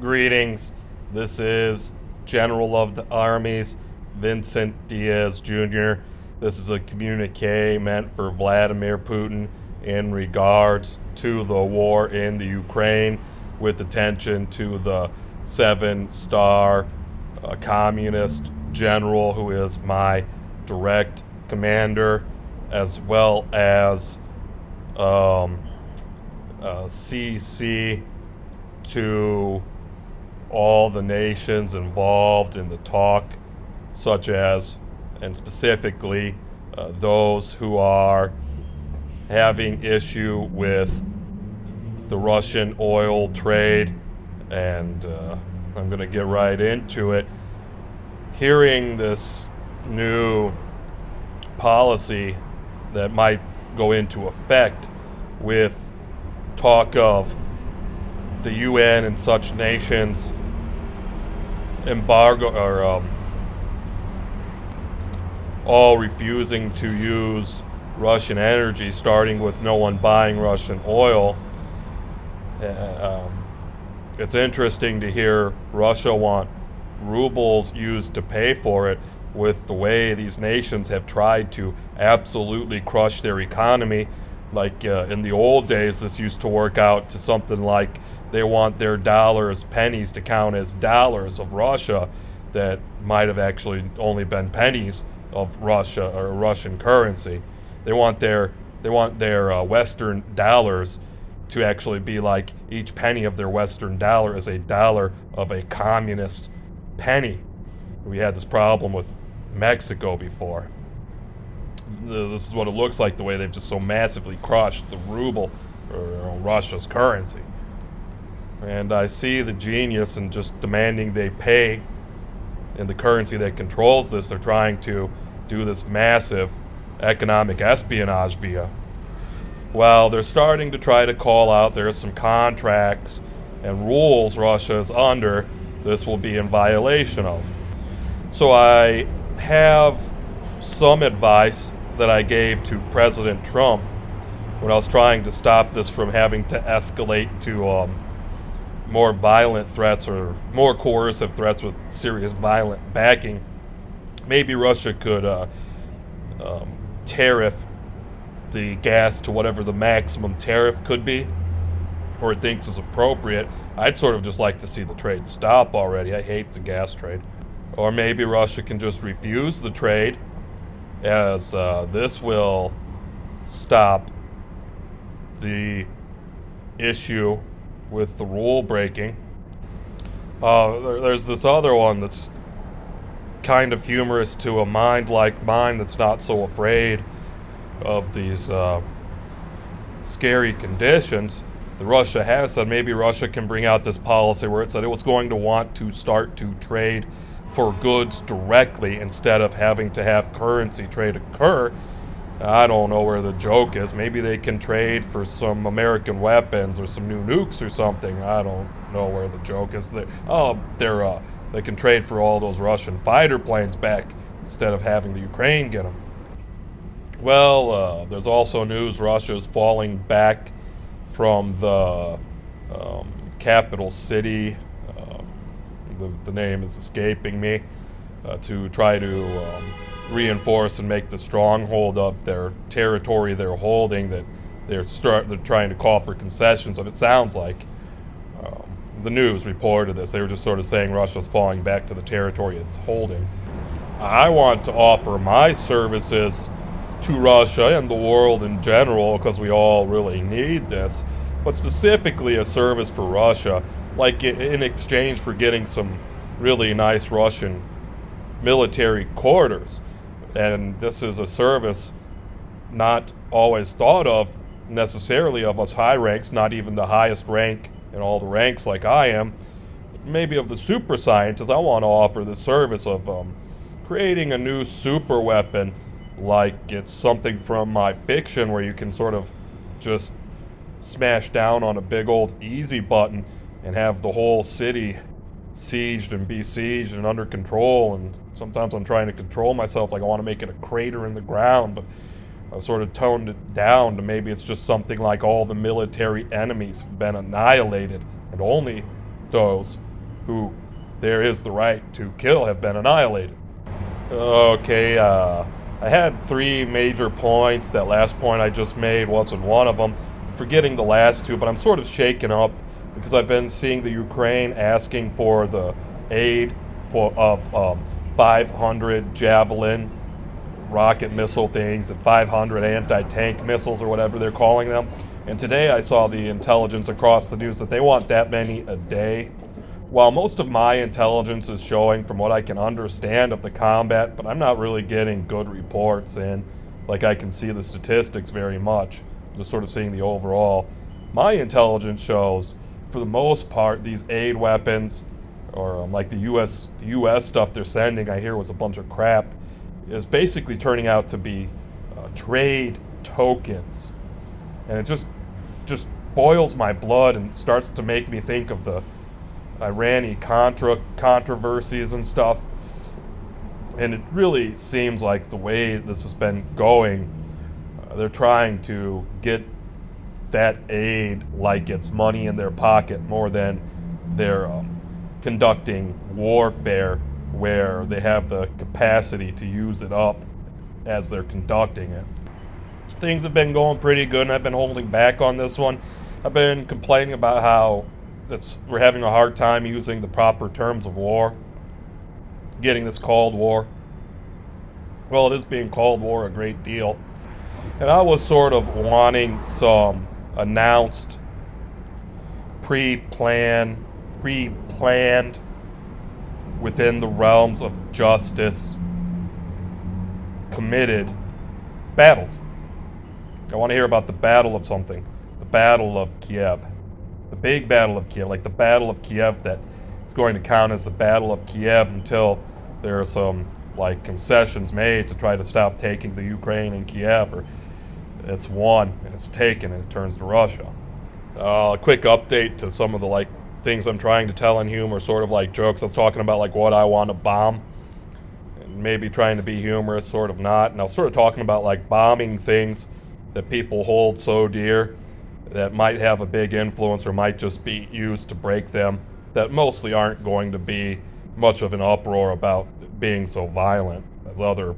Greetings. This is General of the Armies, Vincent Diaz Jr. This is a communique meant for Vladimir Putin in regards to the war in the Ukraine, with attention to the 7-star communist general who is my direct commander, as well as CC to all the nations involved in the talk, such as, and specifically, those who are having issue with the Russian oil trade. And I'm going to get right into it. Hearing this new policy that might go into effect, with talk of the UN and such nations embargo, or all refusing to use Russian energy, starting with no one buying Russian oil. It's interesting to hear Russia want rubles used to pay for it, with the way these nations have tried to absolutely crush their economy. Like in the old days, this used to work out to something like they want their dollars, pennies, to count as dollars of Russia that might have actually only been pennies of Russia or Russian currency. They want their Western dollars to actually be like each penny of their Western dollar is a dollar of a communist penny. We had this problem with Mexico before. This is what it looks like, the way they've just so massively crushed the ruble, or Russia's currency. And I see the genius in just demanding they pay in the currency that controls this. They're trying to do this massive economic espionage via. Well, they're starting to try to call out there are some contracts and rules Russia is under this will be in violation of. So I have some advice that I gave to President Trump when I was trying to stop this from having to escalate to more violent threats, or more coercive threats with serious violent backing. Maybe Russia could tariff the gas to whatever the maximum tariff could be, or it thinks is appropriate. I'd sort of just like to see the trade stop already. I hate the gas trade. Or maybe Russia can just refuse the trade, as this will stop the issue with the rule breaking. There's this other one that's kind of humorous to a mind like mine that's not so afraid of these scary conditions. That Russia has said maybe Russia can bring out this policy where it said it was going to want to start to trade for goods directly instead of having to have currency trade occur. I don't know where the joke is. Maybe they can trade for some American weapons or some new nukes or something. I don't know where the joke is. They can trade for all those Russian fighter planes back instead of having the Ukraine get them. Well, there's also news Russia is falling back from the capital city. The name is escaping me, to try to reinforce and make the stronghold of their territory they're holding, that they're trying to call for concessions. What it sounds like, the news reported this. They were just sort of saying Russia's falling back to the territory it's holding. I want to offer my services to Russia and the world in general, because we all really need this, but specifically a service for Russia, like in exchange for getting some really nice Russian military quarters. And this is a service not always thought of necessarily of us high ranks, not even the highest rank in all the ranks like I am, maybe of the super scientists. I want to offer the service of creating a new super weapon, like it's something from my fiction where you can sort of just smash down on a big old easy button and have the whole city sieged and besieged and under control. And sometimes I'm trying to control myself, like I want to make it a crater in the ground, but I sort of toned it down to maybe it's just something like all the military enemies have been annihilated and only those who there is the right to kill have been annihilated. Okay, I had three major points. That last point I just made wasn't one of them. I'm forgetting the last two, but I'm sort of shaken up because I've been seeing the Ukraine asking for the aid of 500 Javelin rocket missile things and 500 anti-tank missiles or whatever they're calling them. And today I saw the intelligence across the news that they want that many a day. While most of my intelligence is showing from what I can understand of the combat, but I'm not really getting good reports in, like I can see the statistics very much, just sort of seeing the overall. My intelligence shows, for the most part, these aid weapons, or like the U.S. stuff they're sending, I hear was a bunch of crap, is basically turning out to be trade tokens. And it just boils my blood and starts to make me think of the Irani-Contra controversies and stuff. And it really seems like the way this has been going, they're trying to get that aid like it's money in their pocket more than they're conducting warfare where they have the capacity to use it up as they're conducting it. Things have been going pretty good, and I've been holding back on this one. I've been complaining about how we're having a hard time using the proper terms of war, getting this called war. Well, it is being called war a great deal. And I was sort of wanting some announced, pre-planned, within the realms of justice, committed battles. I want to hear about the battle of something. The Battle of Kiev. The big Battle of Kiev, like the Battle of Kiev that is going to count as the Battle of Kiev until there are some like concessions made to try to stop taking the Ukraine and Kiev, or it's won and it's taken and it turns to Russia. A quick update to some of the like things I'm trying to tell in humor, sort of like jokes. I was talking about like what I want to bomb, and maybe trying to be humorous, sort of not. And I was sort of talking about like bombing things that people hold so dear that might have a big influence or might just be used to break them, that mostly aren't going to be much of an uproar about being so violent as other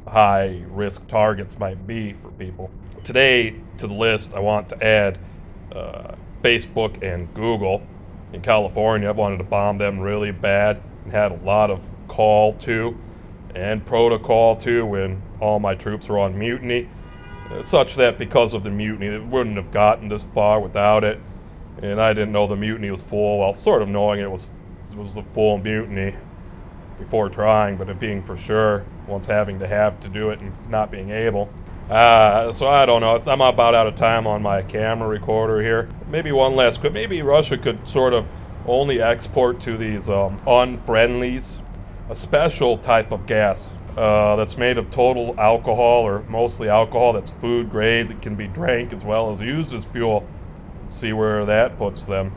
high-risk targets might be for people. Today, to the list, I want to add Facebook and Google. In California, I've wanted to bomb them really bad and had a lot of call to and protocol to when all my troops were on mutiny. Such that because of the mutiny, it wouldn't have gotten this far without it. And I didn't know the mutiny was full, well, sort of knowing it was a full mutiny before trying, but it being for sure, once having to do it and not being able. So I don't know. I'm about out of time on my camera recorder here. Maybe one last quick. Maybe Russia could sort of only export to these unfriendlies a special type of gas that's made of total alcohol, or mostly alcohol, that's food grade, that can be drank as well as used as fuel. See where that puts them.